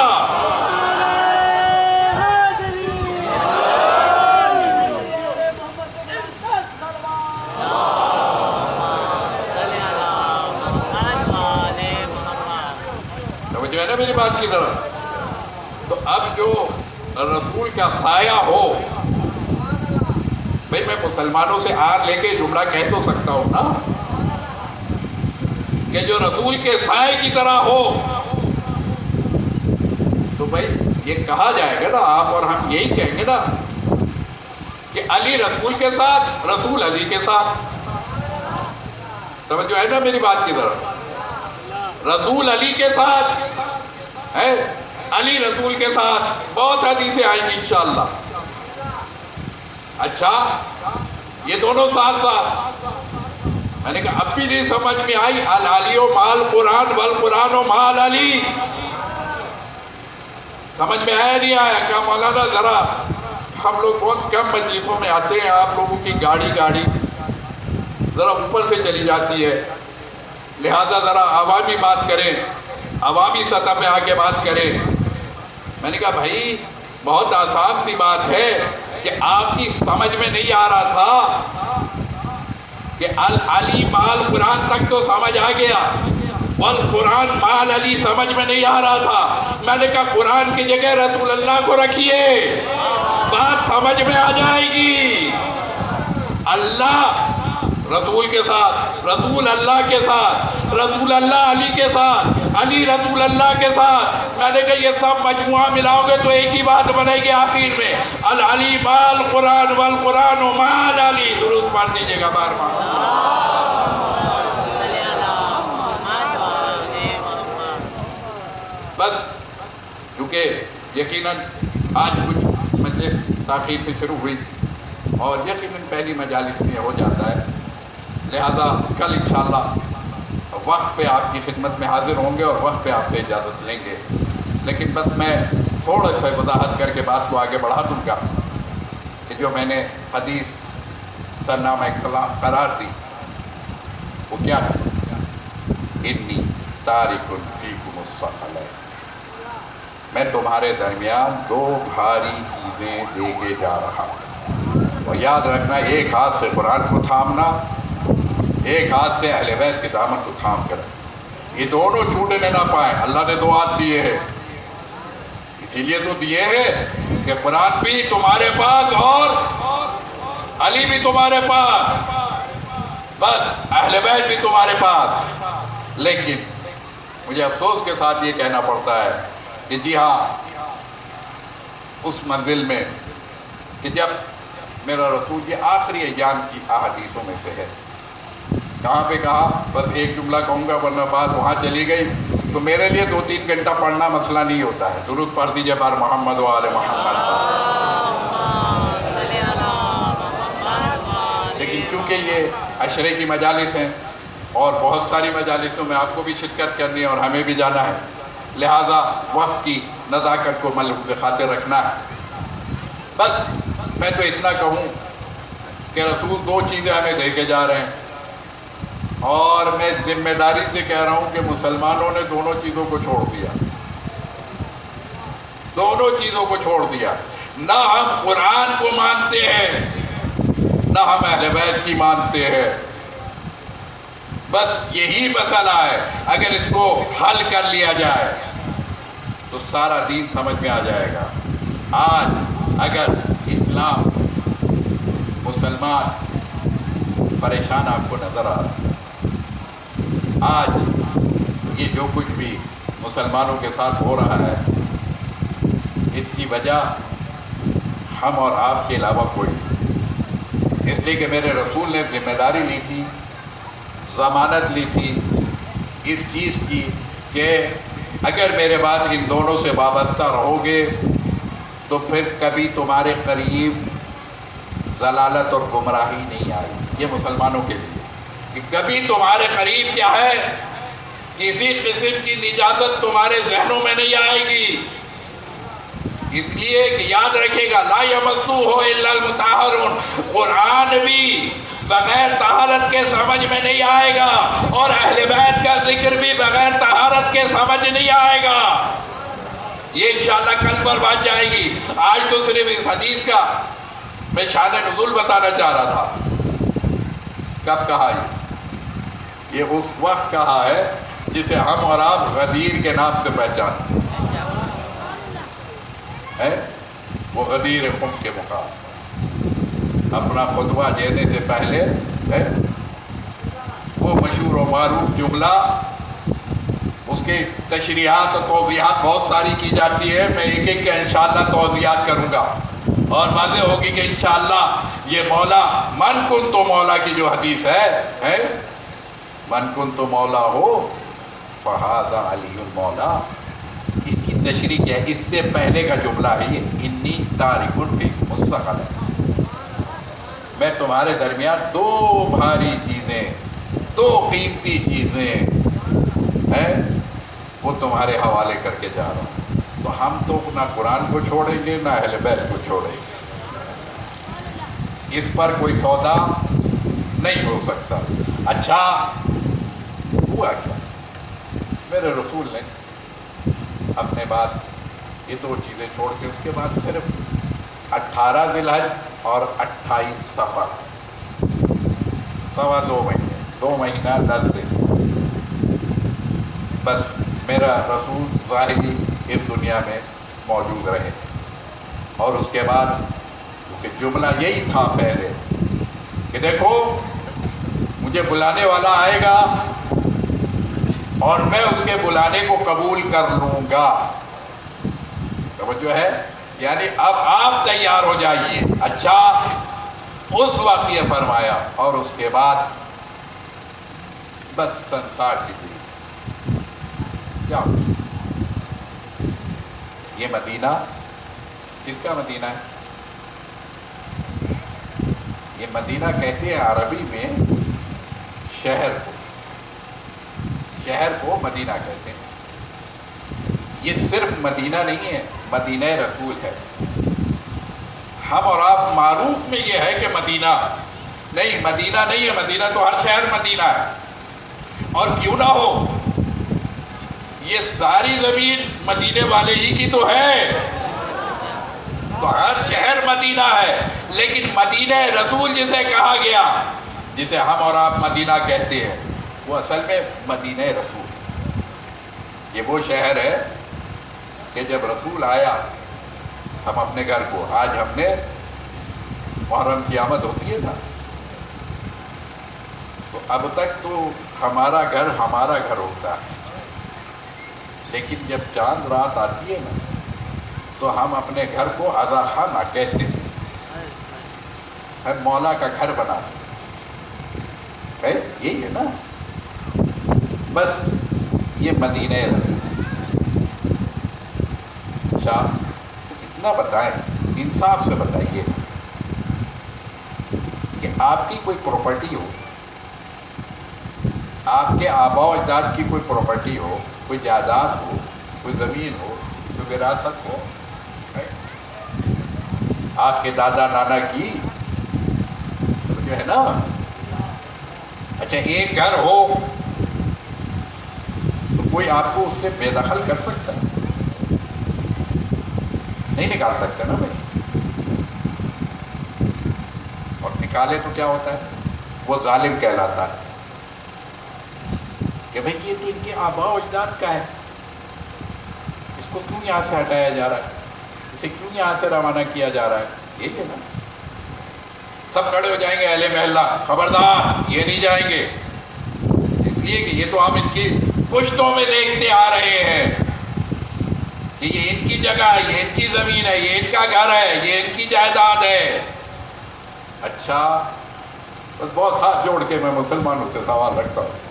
جو ہے نا میری بات کی طرح، تو اب جو رسول کا سایہ ہو، بھئی میں مسلمانوں سے آر لے کے جملہ کہہ تو سکتا ہوں نا، کہ جو رسول کے سائے کی طرح ہو، تو بھئی یہ کہا جائے گا نا، آپ اور ہم یہی کہیں گے نا کہ علی رسول کے ساتھ، رسول علی کے ساتھ، توجہ ہے نا میری بات کی طرف، رسول علی کے ساتھ ہے، علی رسول کے ساتھ، بہت حدیثیں آئیں گی انشاءاللہ۔ اچھا یہ دونوں ساتھ ساتھ، میں نے کہا اب بھی نہیں سمجھ میں آئی، العلی و مال قرآن والقرآن و مال علی، سمجھ میں آیا نہیں آیا؟ کیا مولانا ذرا ہم لوگ بہت کم مجلسوں میں آتے ہیں، آپ لوگوں کی گاڑی ذرا اوپر سے چلی جاتی ہے، لہذا ذرا عوامی بات کریں، عوامی سطح پہ آ کے بات کریں۔ میں نے کہا بھائی بہت آسان سی بات ہے کہ آپ کی سمجھ میں نہیں آ رہا تھا کہ العلی مال قرآن تک تو سمجھ آ گیا، والقرآن مال علی سمجھ میں نہیں آ رہا تھا۔ میں نے کہا قرآن کی جگہ رسول اللہ کو رکھیے، بات سمجھ میں آ جائے گی۔ اللہ رسول کے ساتھ، رسول اللہ کے ساتھ، رسول اللہ علی کے ساتھ، علی رسول اللہ کے ساتھ، میں نے کہا یہ سب مجموعہ ملاؤ گے تو ایک ہی بات بنے گی آخر میں، العلی مال قرآن والقرآن مال علی۔ درود پڑھ دیجئے گا بار بار۔ بس چونکہ یقیناً آج کچھ مجلس تاخیر سے شروع ہوئی اور یقیناً پہلی مجالس میں ہو جاتا ہے، لہذا کل انشاءاللہ وقت پہ آپ کی خدمت میں حاضر ہوں گے اور وقت پہ آپ سے اجازت لیں گے۔ لیکن بس میں تھوڑا سا وضاحت کر کے بات کو آگے بڑھا دوں گا کہ جو میں نے حدیث سرنامہ قرار دی وہ کیا ہے؟ انی تارک فیکم الثقلین، میں تمہارے درمیان دو بھاری چیزیں دے کے جا رہا ہوں، اور یاد رکھنا ایک ہاتھ سے قرآن کو تھامنا، ایک ہاتھ سے اہل بیت کے دامن کو تھام کر، یہ دونوں چھوٹنے نہ پائیں۔ اللہ نے دو ہاتھ دیے ہیں، اسی لیے تو دیے ہیں کہ قرآن بھی تمہارے پاس اور علی بھی تمہارے پاس، بس اہل بیت بھی تمہارے پاس۔ لیکن مجھے افسوس کے ساتھ یہ کہنا پڑتا ہے کہ جی ہاں، اس منزل میں کہ جب میرا رسول یہ آخری ایام کی احادیثوں میں سے ہے، کہاں پہ کہا، بس ایک جملہ کہوں گا ورنہ بات وہاں چلی گئی، تو میرے لیے 2-3 گھنٹہ پڑھنا مسئلہ نہیں ہوتا ہے۔ درود پڑھ دیجئے بار محمد و آل محمد۔ لیکن چونکہ یہ عشرے کی مجالس ہیں اور بہت ساری مجالسوں میں آپ کو بھی شرکت کرنی ہے اور ہمیں بھی جانا ہے، لہٰذا وقت کی نزاکت کو ملحوظ خاطر رکھنا ہے۔ بس میں تو اتنا کہوں کہ رسول دو چیزیں ہمیں دے کے جا رہے ہیں، اور میں ذمہ داری سے کہہ رہا ہوں کہ مسلمانوں نے دونوں چیزوں کو چھوڑ دیا، دونوں چیزوں کو چھوڑ دیا۔ نہ ہم قرآن کو مانتے ہیں، نہ ہم اہل بیت کی مانتے ہیں۔ بس یہی مسئلہ ہے، اگر اس کو حل کر لیا جائے تو سارا دین سمجھ میں آ جائے گا۔ آج اگر اسلام، مسلمان پریشان آپ کو نظر آ رہا ہے، آج یہ جو کچھ بھی مسلمانوں کے ساتھ ہو رہا ہے، اس کی وجہ ہم اور آپ کے علاوہ کوئی نہیں۔ اس لیے کہ میرے رسول نے ذمہ داری لی تھی، ضمانت لی تھی اس چیز کی کہ اگر میرے بعد ان دونوں سے وابستہ رہو گے تو پھر کبھی تمہارے قریب ضلالت اور گمراہی نہیں آئی۔ یہ مسلمانوں کے لیے کہ کبھی تمہارے قریب کیا ہے، کسی قسم کی نجاست تمہارے ذہنوں میں نہیں آئے گی۔ اس لیے کہ یاد رکھے گا، لا یمسہ الا المطہرون، قرآن بھی بغیر طہارت کے سمجھ میں نہیں آئے گا، اور اہل بیت کا ذکر بھی بغیر طہارت کے سمجھ نہیں آئے گا۔ یہ انشاءاللہ کل پر بات جائے گی۔ آج تو صرف اس حدیث کا میں شان نزول بتانا چاہ رہا تھا۔ کب کہا یہ اس وقت کہا ہے جسے ہم اور آپ غدیر کے نام سے پہچانتے ہیں، وہ غدیر خم کے مقام۔ اپنا خطبہ دینے سے پہلے وہ مشہور و معروف جملہ، اس کے تشریحات اور توضیحات بہت ساری کی جاتی ہے، میں ایک ایک کے انشاءاللہ توضیحات کروں گا، اور واضح ہوگی کہ انشاءاللہ یہ مولا من کن تو مولا کی جو حدیث ہے، من کن تو مولا ہو فہذا علی المولا، اس کی تشریح کیا ہے؟ اس سے پہلے کا جملہ ہے یہ، انی تارک فیکم الثقلین، میں تمہارے درمیان دو بھاری چیزیں، دو قیمتی چیزیں ہیں، وہ تمہارے حوالے کر کے جا رہا ہوں۔ تو ہم تو نہ قرآن کو چھوڑیں گے نہ اہل بیت کو چھوڑیں گے، اس پر کوئی سودا نہیں ہو سکتا۔ اچھا ہوا کیا؟ میرے رسول نے اپنے بعد یہ دو چیزیں چھوڑ کے اس کے بعد صرف 18 ذی الحج اور 28 صفر، 2.25 مہینے، 2 مہینہ 10 دن، بس میرا رسول ظاہری اس دنیا میں موجود رہے۔ اور اس کے بعد کیونکہ جملہ یہی تھا پہلے کہ دیکھو مجھے بلانے والا آئے گا اور میں اس کے بلانے کو قبول کر لوں گا، توجہ ہے، یعنی اب آپ تیار ہو جائیے۔ اچھا اس وقت یہ فرمایا، اور اس کے بعد بس سنسار کی تھی کیا یہ مدینہ کس کا مدینہ ہے؟ یہ مدینہ کہتے ہیں عربی میں شہر کو مدینہ کہتے ہیں۔ یہ صرف مدینہ نہیں ہے، مدینہ رسول ہے۔ ہم اور آپ معروف میں یہ ہے کہ مدینہ نہیں، مدینہ نہیں ہے، مدینہ تو ہر شہر مدینہ ہے، اور کیوں نہ ہو، یہ ساری زمین مدینے والے ہی کی تو ہے، تو ہر شہر مدینہ ہے، لیکن مدینہ رسول جسے کہا گیا، جسے ہم اور آپ مدینہ کہتے ہیں، وہ اصل میں مدینہ رسول۔ یہ وہ شہر ہے کہ جب رسول آیا ہم اپنے گھر کو، آج ہم نے محرم کی آمد ہوتی ہے نا، تو اب تک تو ہمارا گھر ہوتا ہے، لیکن جب چاند رات آتی ہے نا تو ہم اپنے گھر کو عزا خانہ کہتے ہیں، ہم مولا کا گھر بناتے ہیں، یہی ہے نا۔ بس یہ مدینہ رسول۔ اچھا اتنا بتائیں، انصاف سے بتائیے کہ آپ کی کوئی پراپرٹی ہو، آپ کے آباء و اجداد کی کوئی پراپرٹی ہو، کوئی جائیداد ہو، کوئی زمین ہو، کوئی وراثت ہو، آپ کے دادا نانا کی جو ہے نا، اچھا ایک گھر ہو تو کوئی آپ کو اس سے بے دخل کر سکتا ہے؟ نہیں نکال سکتا نا بھائی، اور نکالے تو کیا ہوتا ہے؟ وہ ظالم کہلاتا ہے کہ بھائی یہ تو ان کے آباء و اجداد کا ہے، اس کو کیوں یہاں سے ہٹایا جا رہا ہے، اسے کیوں یہاں سے روانہ کیا جا رہا ہے؟ یہی ہے نا۔ سب کھڑے ہو جائیں گے اہل محلہ، خبردار یہ نہیں جائیں گے، اس لیے کہ یہ تو ہم ان کی پشتوں میں دیکھتے آ رہے ہیں کہ یہ ان کی جگہ ہے، یہ ان کی زمین ہے، یہ ان کا گھر ہے، یہ ان کی جائیداد ہے۔ اچھا بس بہت ہاتھ جوڑ کے میں مسلمانوں سے سوال رکھتا ہوں،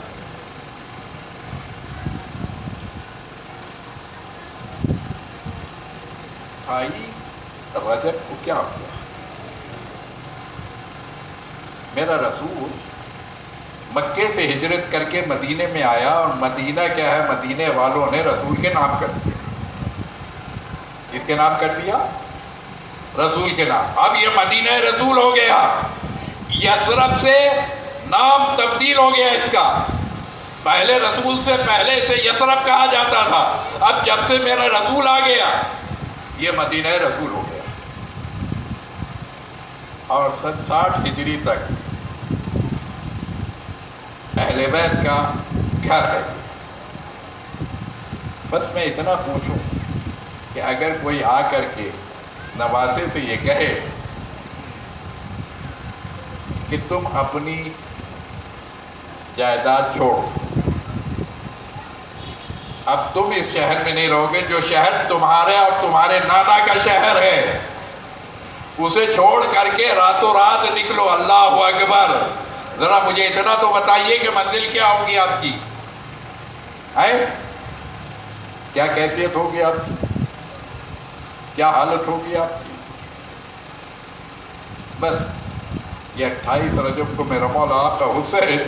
رجب کو کیا ہوا؟ میرا رسول مکے سے ہجرت کر کے مدینے میں آیا، اور مدینہ کیا ہے، مدینے والوں نے رسول کے نام کر دیا۔ کس کے نام کر دیا؟ رسول کے نام۔ اب یہ مدینہ رسول ہو گیا، یثرب سے نام تبدیل ہو گیا اس کا۔ پہلے رسول سے پہلے سے یثرب کہا جاتا تھا، اب جب سے میرا رسول آ گیا یہ مدینہ رسول ہو گیا، اور 60 ہجری تک اہل بیت کا گھر ہے۔ بس میں اتنا پوچھوں کہ اگر کوئی آ کر کے نواسے سے یہ کہے کہ تم اپنی جائیداد چھوڑو، اب تم اس شہر میں نہیں رہو گے، جو شہر تمہارے اور تمہارے نانا کا شہر ہے اسے چھوڑ کر کے راتوں رات نکلو، اللہ اکبر، ذرا مجھے اتنا تو بتائیے کہ منزل کیا ہوگی آپ کی؟ ہے کیا کیفیت ہوگی آپ کی؟ کیا حالت ہوگی آپ کی؟ بس یہ 28 رجب کو میرا مولا آقا حسین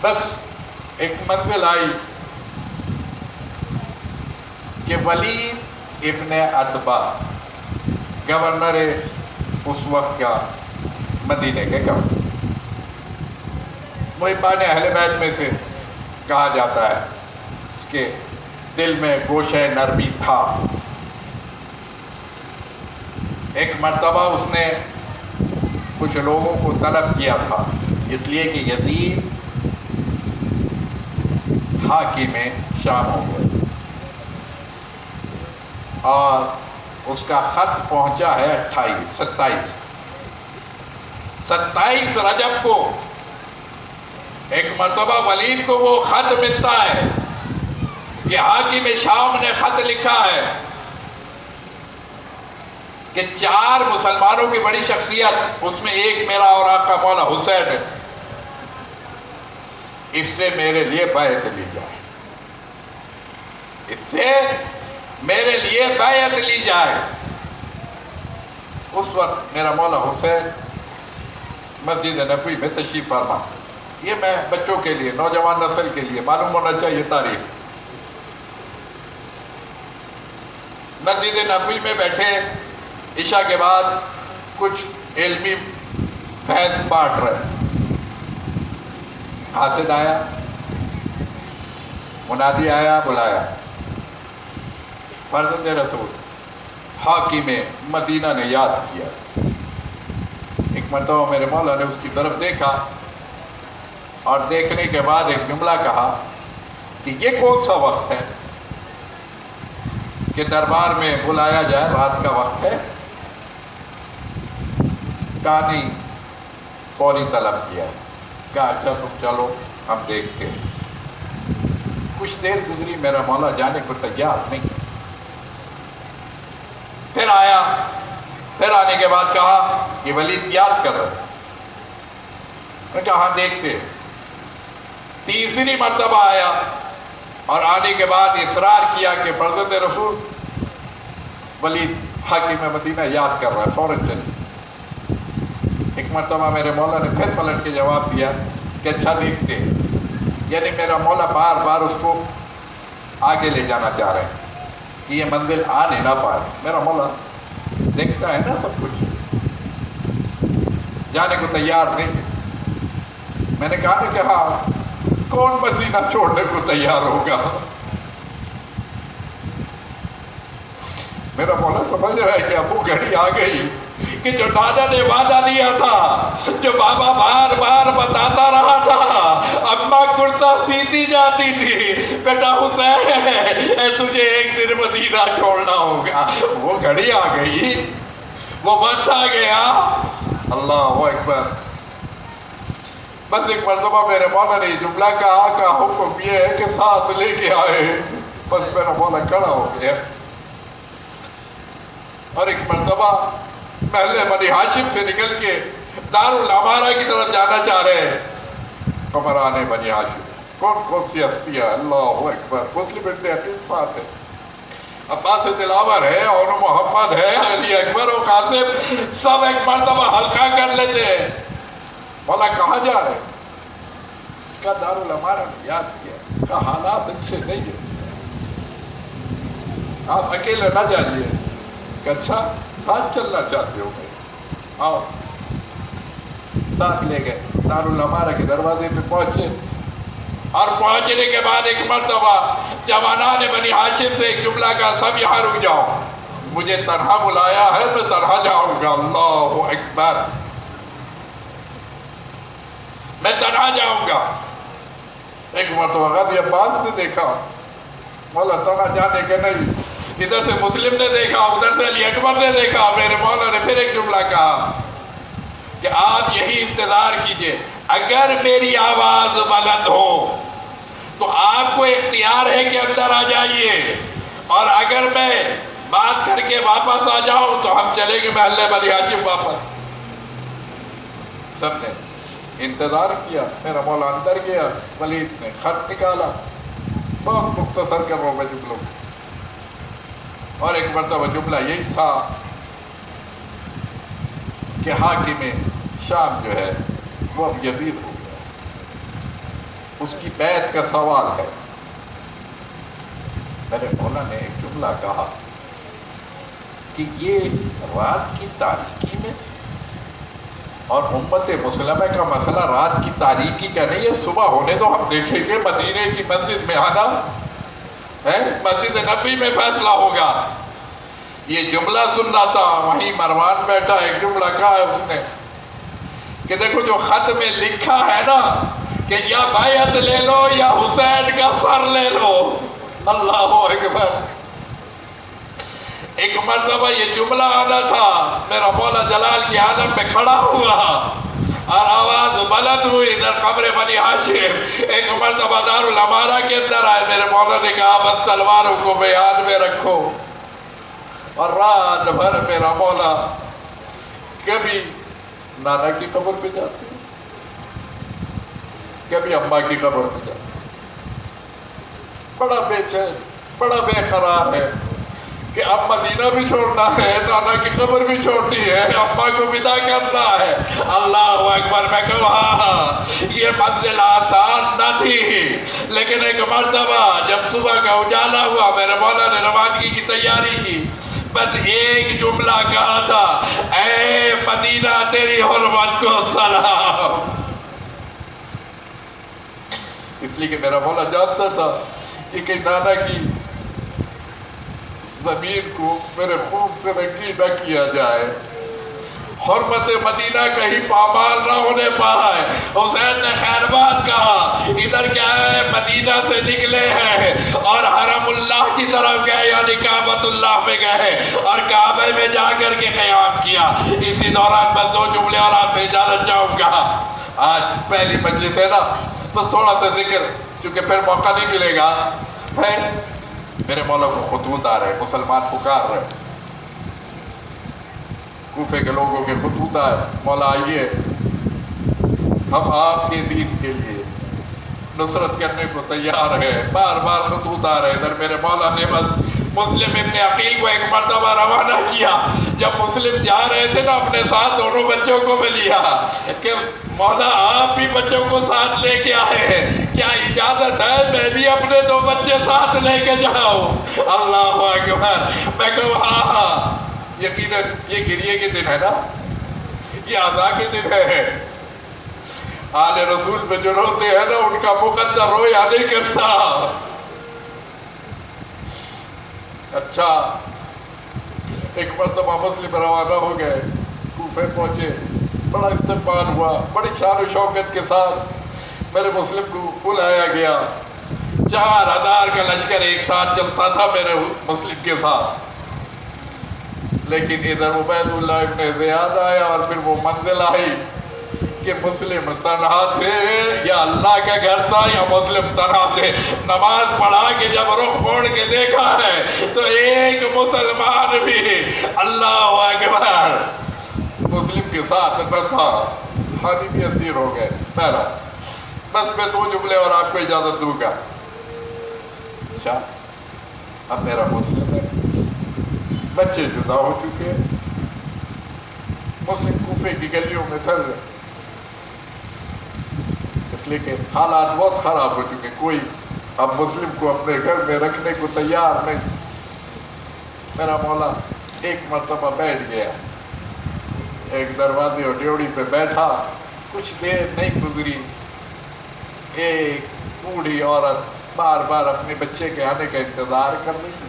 بس ایک منزل آئی کہ ولید ابن عتبہ گورنر اس وقت کا مدینے کے گورنر، محبان اہل بیت میں سے کہا جاتا ہے، اس کے دل میں گوشہ نرمی تھا۔ ایک مرتبہ اس نے کچھ لوگوں کو طلب کیا تھا، اس لیے کہ یزید حاکم شام ہو گئے، اور اس کا خط پہنچا ہے 27 رجب کو۔ ایک مرتبہ ولید کو وہ خط ملتا ہے کہ حاکم شام نے خط لکھا ہے کہ 4 مسلمانوں کی بڑی شخصیت، اس میں ایک میرا اور آپ کا مولا حسین ہے، اس سے میرے لیے بیعت لی جائے، اس سے میرے لیے بیعت لی جائے۔ اس وقت میرا مولا حسین مسجد نبوی میں تشریف فرما، یہ میں بچوں کے لیے، نوجوان نسل کے لیے معلوم ہونا چاہیے تاریخ۔ مسجد نبوی میں بیٹھے، عشاء کے بعد کچھ علمی فیض بانٹ رہے، حاسد آیا، منادی آیا، بلایا، فرزند رسول حاکم مدینہ نے یاد کیا۔ ایک مرتبہ میرے مولا نے اس کی طرف دیکھا اور دیکھنے کے بعد ایک جملہ کہا کہ یہ کون سا وقت ہے کہ دربار میں بلایا جائے، رات کا وقت ہے؟ کہا نہیں، فوری طلب کیا، کہا اچھا تم چلو ہم دیکھتے ہیں۔ کچھ دیر گزری، میرا مولا جانے کو تیار نہیں، پھر آیا، پھر آنے کے بعد کہا یہ ولید یاد کر رہے، میں نے کہا ہاں دیکھتے۔ تیسری مرتبہ آیا اور آنے کے بعد اصرار کیا کہ فرزند رسول ولید حاکم مدینہ یاد کر رہا ہے، فوراً چلے۔ ایک مرتبہ میرے مولا نے پھر پلٹ کے جواب دیا کہ اچھا دیکھتے، یعنی میرا مولا بار بار اس کو آگے لے جانا چاہ رہے ہیں کہ یہ منزل آ نہیں نہ پائے۔ میرا مولا دیکھتا ہے نا سب کچھ، جانے کو تیار نہیں۔ میں نے کہا کہ ہاں، کون مدینہ چھوڑنے کو تیار ہوگا؟ میرا مولا سمجھ رہا ہے کہ ابو گھڑی آ گئی کہ جو نانا نے وعدہ لیا تھا، جو بابا بار بار بتاتا رہا تھا، اماں کرتا سیتی جاتی تھی، بیٹا حسین تجھے ایک دن مدینہ چھوڑنا ہوگا، وہ گھڑی آ گئی، وہ وقت آ گیا۔ اللہ اکبر۔ بس ایک مرتبہ میرے مولا نے جملہ کہا کہ حکم یہ ہے کہ ساتھ لے کے آئے، بس میرا مولا کھڑا ہو گیا۔ اور ایک مرتبہ پہلے بنی ہاشم سے نکل کے دارالعمارہ کی طرف جانا چاہ رہے ہیں، عمران بنی ہاشم، کون کون سی ہستی ہے؟ اللہ اکبر۔ مسلم ابن عقیل ساتھ ہے، عباس دلاور ہے، اور محمد ہے، علی اکبر و قاسم، سب ایک مرتبہ ہلکا کر لیتے ہیں۔ مولا کہاں جا رہے؟ کہا دارالعمارہ نے یاد کیا، کہا حالات اچھے نہیں ہیں، آپ اکیلے نہ جائیے۔ کہ اچھا ساتھ چلنا چاہتے ہو؟ میں آؤ، ساتھ لے گئے، دارالعمارہ کے دروازے پہ پہنچے، اور پہنچنے کے بعد ایک مرتبہ جوانان بنی ہاشم سے ایک جملہ کا، سب یہاں رک جاؤ، مجھے تنہا بلایا ہے، میں تنہا جاؤں گا۔ اللہ اکبر، میں تنہا جاؤں گا۔ ایک مرتبہ غازی عباس نے دیکھا، مولا تنہا جانے کے نہیں، ادھر سے مسلم نے دیکھا، ادھر سے علی اکبر نے دیکھا۔ میرے مولا نے پھر ایک جملہ کہا کہ آپ یہی انتظار کیجئے، اگر میری آواز بلند ہو تو آپ کو اختیار ہے کہ اندر آ جائیے، اور اگر میں بات کر کے واپس آ جاؤں تو ہم چلیں گے محلے بنی ہاشم واپس۔ سب نے انتظار کیا، میرا مولا اندر گیا، ولید نے خط نکالا، بہت مختصر کر رہا ہوں میں جملوں، اور ایک مرتبہ جملہ یہی تھا کہ حاکم شام جو ہے وہ اب یزید ہو گیا، اس کی بیعت کا سوال ہے۔ میرے مولا نے ایک جملہ کہا کہ یہ رات کی تاریکی میں، اور امت مسلمہ کا مسئلہ رات کی تاریکی کا نہیں ہے، صبح ہونے تو ہم دیکھیں گے، مدینے کی مسجد میں آنا ہے، مسجد نبوی میں فیصلہ ہوگا۔ یہ جملہ سن رہا تھا، وہیں مروان بیٹھا، ایک جملہ کہا ہے اس نے کہ دیکھو جو خط میں لکھا ہے نا کہ یا بیعت لے لو یا حسین کا سر لے لو۔ اللہ اکبر۔ ایک مرتبہ یہ جملہ آنا تھا، میرا مولا جلال کی عالم میں کھڑا ہوا اور آواز بلند ہوئی ادھر قبر بنی ہاشم۔ ایک مرتبہ دارالعمارہ کے اندر آئے، میرے مولا نے کہا بس تلواروں کو میان میں رکھو، اور رات بھر میرا مولا کبھی نانا کی قبر پہ جاتے ہیں، کبھی اماں کی قبر پہ جاتے ہیں. بڑا بے چین، بڑا بے قرار ہے کہ اب مدینہ بھی چھوڑنا ہے، نانا کی قبر بھی چھوڑنی ہے، اماں کو ودا کرنا ہے. اللہ اکبر. میں کہوں ہاں یہ منزل آسان نہ تھی، لیکن ایک مرتبہ جب صبح کا اجالا ہوا، میرے مولا نے روانگی کی تیاری کی، بس ایک جملہ کہا تھا، اے مدینہ تیری حرمت کو سلام. اس لیے کہ میرا مولا جانتا تھا کہ نانا کی زمین کو میرے خون سے رنگی نہ کیا جائے، حرمت مدینہ کہیں پامال نہ ہونے پائے. حسین نے خیر بات کہا، ادھر کیا ہے، مدینہ سے نکلے ہیں اور حرم اللہ کی طرف گئے، یعنی کعبۃ اللہ میں گئے اور کعبے میں جا کر کے قیام کیا. اسی دوران بس 2 جملے اور آپ سے اجازت چاہوں گا. آج پہلی مجلس ہے نا، تو تھوڑا سا ذکر، چونکہ پھر موقع نہیں ملے گا. میرے مولا کو خطوط آ رہے، مسلمان پکار رہے، کوفے کے لوگوں کے خطوط آئے، مولا آئیے ہم آپ کے دین کے لیے نصرت کرنے کو تیار ہے. بار بار خطوط آ رہے. ادھر میرے مولا نے بس مسلم ابن عقیل کو ایک مرتبہ روانہ کیا. جب مسلم جا رہے تھے نا، اپنے ساتھ دونوں بچوں کو بھی لیا کہ مولا آپ بھی بچوں کو ساتھ لے کے آئے ہیں، کیا اجازت ہے میں بھی اپنے 2 بچے ساتھ لے کے جاؤں؟ اللہ اکبر. میں کہوں ہاں یقیناً یہ گریے کے دن ہے نا، یہ عزا کے دن ہے. آل رسول پہ جو روتے ہیں نا، ان کا مقدر رویا نہیں کرتا. اچھا ایک مرتبہ مسلم روانہ ہو گئے، کوفے پہنچے، بڑا استقبال ہوا، بڑی شان و شوکت کے ساتھ میرے مسلم کو بلایا گیا. 4000 کا لشکر ایک ساتھ چلتا تھا میرے مسلم کے ساتھ. لیکن ادھر عبید اللہ ابن زیاد آیا اور پھر وہ منزل آئی کہ مسلم تنہا تھے، یا اللہ کا گھر تھا یا مسلم تنہا تھے. نماز پڑھا کہ جب رخ موڑ کے دیکھا ہے تو ایک مسلمان بھی اللہ اکبر مسلم کے ساتھ نہ تھا. حالی بھی اسیر ہو گئے. پہلا بس میں 2 جملے اور آپ کو اجازت دوں گا. اچھا اب میرا مسلم ہے، بچے جدا ہو چکے ہیں، مسلم کوفے کی گلیوں میں پھر رہے، اس لیے کہ حالات بہت خراب ہو چکے. کوئی اب مسلم کو اپنے گھر میں رکھنے کو تیار نہیں. میرا مولا ایک مرتبہ بیٹھ گیا، ایک دروازے اور ڈیوڑی پہ بیٹھا. کچھ دیر نہیں گزری، ایک بوڑھی عورت بار بار اپنے بچے کے آنے کا انتظار کر رہی تھی.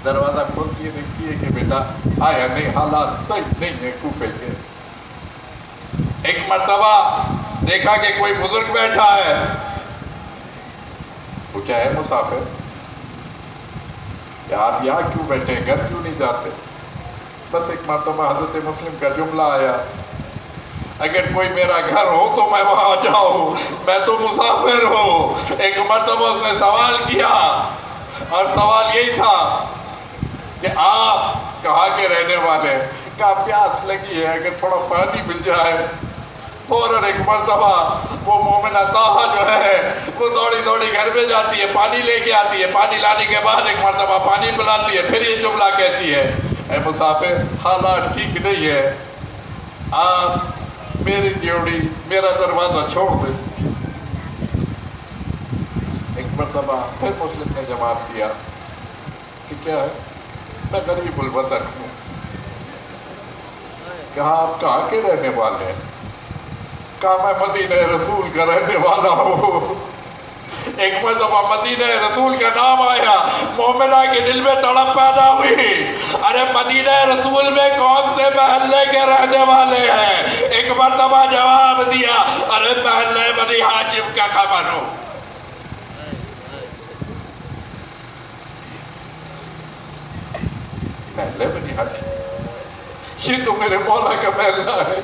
دروازہ کھولتی ہے، دیکھتی ہے کہ بیٹا آیا نہیں، حالات صحیح نہیں ہے کوفے کے. ایک مرتبہ دیکھا کہ کوئی بزرگ بیٹھا ہے، پوچھا ہے مسافر کہ آپ یہاں کیوں بیٹھے ہیں، گھر کیوں نہیں جاتے؟ بس ایک مرتبہ حضرت مسلم کا جملہ آیا، اگر کوئی میرا گھر ہو تو میں وہاں جاؤں، میں تو مسافر ہوں. ایک مرتبہ اس نے سوال کیا اور سوال یہی تھا کہ آپ کہاں کے رہنے والے؟ کہا پیاس لگی ہے، اگر تھوڑا پانی مل جائے. فوراً ایک مرتبہ وہ مومنہ طاہا جو ہے وہ دوڑی دوڑی گھر میں جاتی ہے، پانی لے کے آتی ہے. پانی لانے کے بعد ایک مرتبہ پانی پلاتی ہے، پھر یہ جملہ کہتی ہے، اے مسافر حالات ٹھیک نہیں ہے، آپ میری ڈیوڑی میرا دروازہ چھوڑ دیں. ایک مرتبہ پھر مسلم نے جواب دیا کہ کیا ہے، میں غریب الوطن ہوں. کہا آپ کہاں کے رہنے والے ہیں؟ کہا میں مدینہ رسول کا رہنے والا ہوں. ایک مرتبہ مدینہ رسول کا نام آیا، مومنہ کے دل میں تڑپ پیدا ہوئی، ارے مدینہ رسول میں کون سے محلے کے رہنے والے ہیں؟ ایک مرتبہ جواب دیا، ارے محلے بنی ہاشم کا خبر ہو. محلے بنی ہاشم، یہ تو میرے مولا کا محلہ ہے،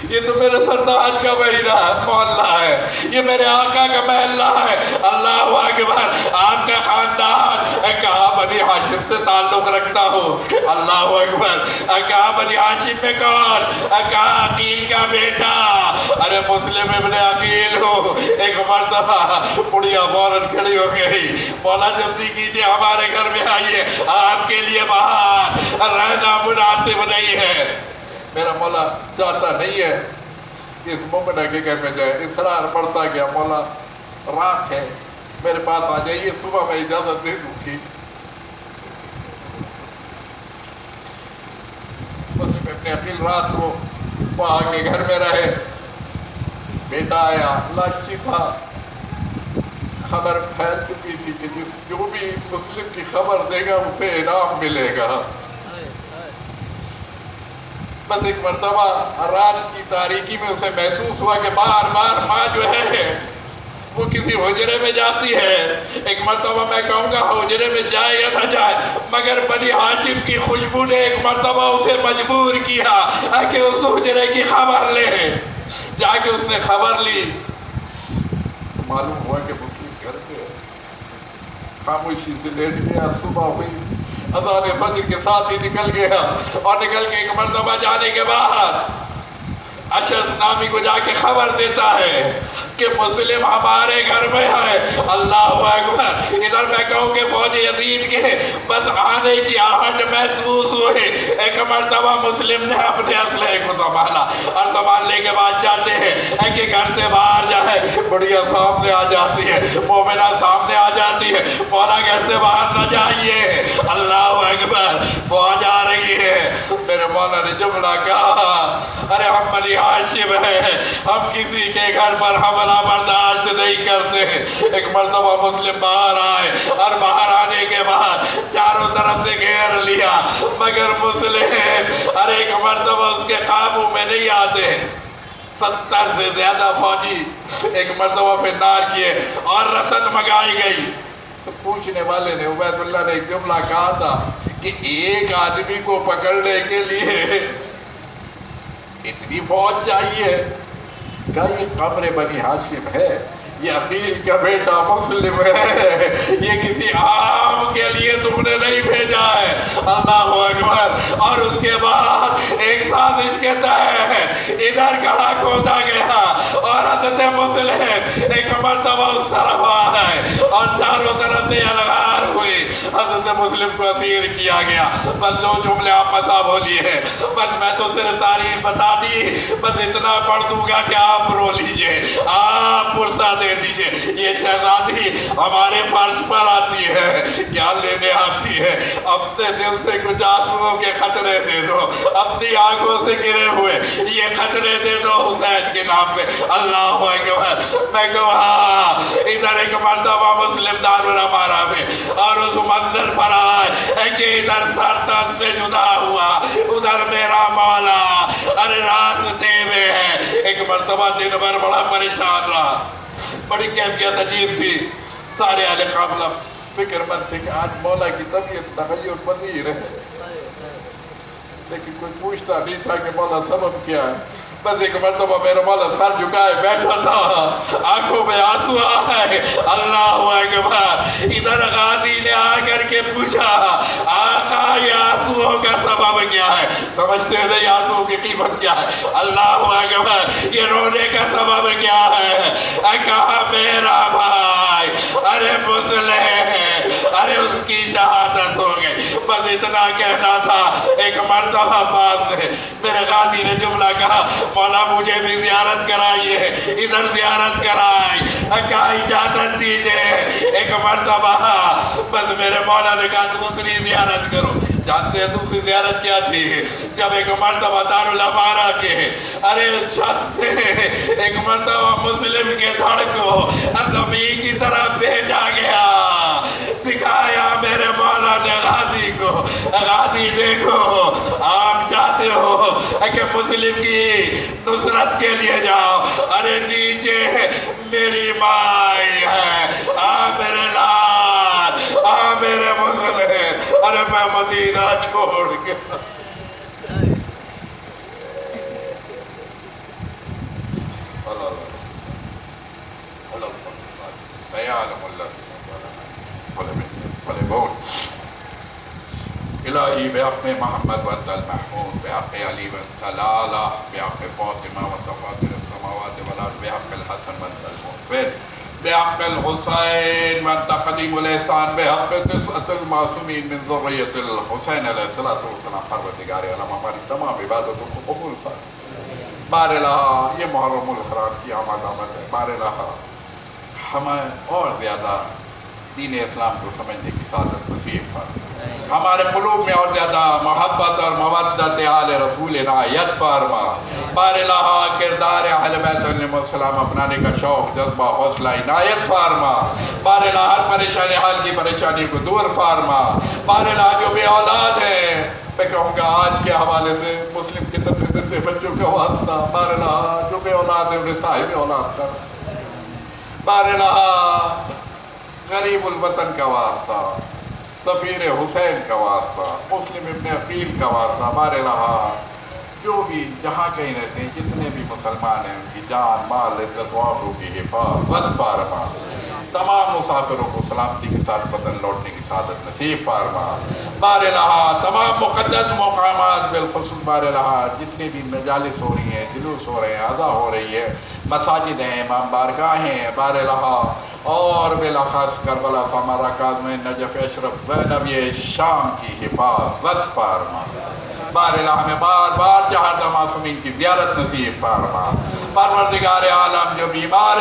یہ تو میرے سرداج کا محلہ ہے، یہ میرے آقا کا محلہ ہے. اللہ اکبر. آپ کا خاندان. کہا بنی ہاشم سے تعلق رکھتا ہوں۔ اللہ اکبر۔ کہا بنی ہاشم میں کون؟ کہا عقیل کا بیٹا۔ ارے مسلم ابن عقیل ہو۔ ایک مرتبہ بڑھیا فوراً کھڑی ہو گئی، مولا جلدی کیجئے ہمارے گھر میں آئیے، آپ کے لیے باہر رہنا مناسب نہیں ہے۔ میرا مولا چاہتا نہیں ہے اس مومنہ کے گھر میں جائے، اصرار بڑھتا گیا، مولا رات ہے میرے پاس آ جائیے، صبح میں اجازت دے دوں گی۔ مسلم ابن عقیل رات کو وہاں کے گھر میں رہے، بیٹا آیا، لاچی تھا، خبر پھیل چکی تھی کہ جو بھی مسلم کی خبر دے گا اسے انعام ملے گا۔ بس ایک مرتبہ رات کی تاریکی میں اسے محسوس ہوا کہ بار بار ماں جو ہے وہ کسی حجرے میں جاتی ہے۔ ایک مرتبہ میں کہوں گا حجرے میں جائے یا نہ جائے، مگر بنی ہاشم کی خوشبو نے ایک مرتبہ اسے مجبور کیا کہ اس حجرے کی خبر لے۔ جا کے اس نے خبر لی، معلوم ہوا کہ مسلم گھر پہ خاموشی سے لیٹ گیا۔ صبح ہوئی، اذان فجر کے ساتھ ہی نکل گیا، اور نکل کے ایک مرتبہ جانے کے بعد اشعث نامی کو جا کے خبر دیتا ہے کہ مسلم ہمارے گھر میں ہے۔ اللہ اکبر۔ ادھر میں کہوں کہ فوج یزید کے بس آنے کی آہٹ محسوس ہوئی۔ ایک مرتبہ مسلم نے اپنے اسلحے کو سنبھالا، اور سنبھالنے کے بعد چاہتے ہیں کہ گھر سے باہر جائے، بڑھیا سامنے آ جاتی ہے، مومنہ سامنے آ جاتی ہے، مولا گھر سے باہر نہ جائیے۔ اللہ اکبر۔ فوج آ رہی ہے، میرے مولا نے جملہ کہا، ارے ہم بنی ہاشم ہیں، ہم کسی کے گھر پر حملہ برداشت نہیں کرتے۔ ایک مرتبہ مسلم باہر آئے، اور باہر آنے کے بعد چاروں طرف سے گھیر لیا، مگر مسلم ارے ایک مرتبہ اس کے قابو میں نہیں آتے۔ 70 سے زیادہ فوجی ایک مرتبہ پہ نار کیے، اور رسد منگائی گئی۔ تو پوچھنے والے نے، عبید اللہ نے ایک جملہ کہا تھا کہ ایک آدمی کو پکڑنے کے لیے اتنی فوج چاہیے؟ کہا یہ قبر بنی ہاشم ہے، یہ عقیل کا بیٹا مسلم ہے، یہ کسی عام کے لیے تم نے نہیں بھیجا ہے۔ اللہ اکبر۔ اور اس کے بعد ایک سازش کے تحت ادھر کھڑا کھودا گیا، اور حضرت مسلم ایک مرتبہ اس طرف آئے، اور چاروں طرف سے الغار ہوئی، حضرت مسلم کو اسیر کیا گیا۔ بس جو جملے آپ مسا بولی ہے، بس میں تو صرف تاریخ بتا دی، بس اتنا پڑھ دوں گا کہ آپ رو لیجئے، آپ پرسہ دے دیجئے۔ یہ شہزادی ہمارے فرش پر آتی ہے، کیا لینے آتی ہے؟ اپنے دل سے کچھ آنسوؤں کے خطرے دے دو، اپنی آنکھوں سے گرے ہوئے یہ خطرے دے دو حسین کے نام پہ۔ اللہ اکبر۔ میں کہا ادھر ایک مرتبہ مسلم دارالامارہ میں، اور اس منظر پر آئے کہ ادھر سرطان سے جدا ہوا، ادھر میرا مولا ارے راستے میں ہے۔ ایک مرتبہ دن بھر بڑا پریشان رہا، بڑی کیفیت عجیب تھی، سارے اہل قافلہ فکر مند تھے کہ آج مولا کی طبیعت تغیر پذیر ہے، لیکن کوئی پوچھتا نہیں تھا کہ مولا سبب کیا ہے۔ بس ایک مرتبہ میرا مولا سر جھکائے بیٹھا تھا، آنکھوں میں آنسو آئے۔ اللہ اکبر۔ ادھر غازی نے آ کر کے پوچھا، آقا یہ آنسوؤں کا سبب کیا ہے؟ سمجھتے ہیں نہیں آنسوؤں کی قیمت کیا ہے؟ اللہ اکبر۔ یہ رونے کا سبب کیا ہے؟ کہا میرا بھائی ارے مسلم، ارے اس کی شہادت ہو گئی۔ بس اتنا کہنا تھا۔ ایک مرتبہ پاس سے میرے غازی نے جملہ کہا، مولا مجھے بھی زیارت کرائیے، ادھر زیارت کرائی، کیا اجازت دیجئے؟ ایک مرتبہ بس میرے مولا نے کہا دوسری زیارت کرو۔ جانتے ہیں دوسری زیارت کیا تھی؟ جب ایک مرتبہ دارالامارہ کے ارے چھت سے ایک مرتبہ مسلم کے دھڑ کو زمین کی طرف بھیجا گیا، دکھایا میرے مولا نے غازی کو، غازی دیکھو آپ چاہتے ہو کہ مسلم کی نصرت کے لیے جاؤ، ارے نیچے میری مائی ہے، میرے لال، میرے مسلم، ارے میں مدینہ چھوڑ کے بحق محمد وانت المحمود بحق علی وانت العالی بحق فاطمہ وانت فاطر السماوات والارض بحق الحسن وانت المغفر بحق الحسین وانت قدیم الاحسان بحق تسعة المعصومین من ذریت الحسین علیہ السلام پروردگار عالم ہماری تمام عبادتوں کو قبول کر بار الہ یہ محرم الحرام کی آمد ہے بار الہ ہمیں اور زیادہ دین اسلام کو سمجھنے کی سعادت نصیب کر ہمارے قلوب میں اور زیادہ محبت اور مودت آل رسول عنایت فرما بار الہ کردار اہل بیت علیہ السلام اپنانے کا شوق جذبہ حوصلہ عنایت فرما بار الہ ہر پریشانی حال کی پریشانی کو دور فرما بار الہ جو بے اولاد ہیں میں کہوں گا آج کے حوالے سے مسلم کے تقریباً بچوں کا واسطہ بار الہ جو بے اولاد ہیں انہیں صاحب اولاد کر بار الہ غریب الوطن کا واسطہ سفیر حسین کا واسطہ مسلم ابن عقیل کا واسطہ بار الہ جو بھی جہاں کہیں رہتے ہیں جتنے بھی مسلمان ہیں ان کی جان مال عزت و آبرو کی حفاظت فرما تمام مسافروں کو سلامتی کے ساتھ وطن لوٹنے کی سعادت نصیب فرما بار الہ تمام مقدس مقامات بالخصوص بار الہ جتنے بھی مجالس ہو رہی ہیں جلوس ہو رہے ہیں عزا ہو رہی ہے مساجد ہیں امام بارگاہیں ہیں بار الہ اور بالاخص Karbala Samarra Kazim Najaf Ashraf زینب شام کی حفاظت فرما بار الہ میں بار بار جہاں معصومین کی زیارت نصیب فرما پروردگار عالم جو بیمار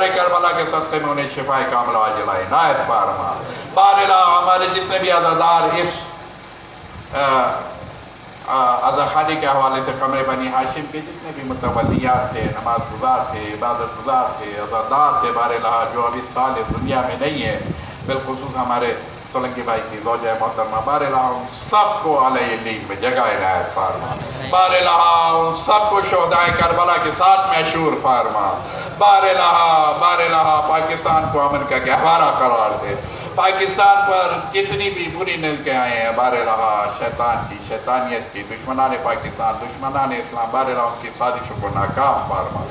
کربلا کے صدقے میں انہیں شفا کاملہ عاجلہ عنایت فرما بار الہ ہمارے جتنے بھی عزادار اس عزاخانی کے حوالے سے قمر بنی ہاشم کے جتنے بھی متولیات تھے نماز گزار تھے عبادت گزار تھے عزادار تھے بار الہ جو ابھی سال دنیا میں نہیں ہے بالخصوص ہمارے سولنگی بھائی کی زوجہ محترمہ بار الہ ان سب کو علیہ الین میں جگہ عنایت فرما بار الہ ان سب کو شہدائے کربلا کے ساتھ محشور فرما بار الہ پاکستان کو امن کا گہوارہ قرار دے پاکستان پر کتنی بھی بری نظریں آئے ہیں بار الہ شیطان کی شیطانیت کی دشمنان پاکستان دشمنان اسلام بار الہ ان کی سازشوں کو ناکام فرما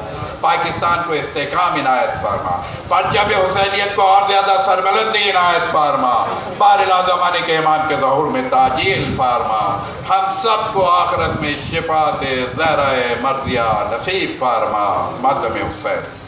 پاکستان کو استحکام عنایت فرما پنجاب حسینیت کو اور زیادہ سربلندی عنایت فرما بار الہ زمانے کے ایمان کے ظہور میں تاجیل فرما ہم سب کو آخرت میں شفاعت زہرہ مرضیہ نصیب فرما ماتم حسین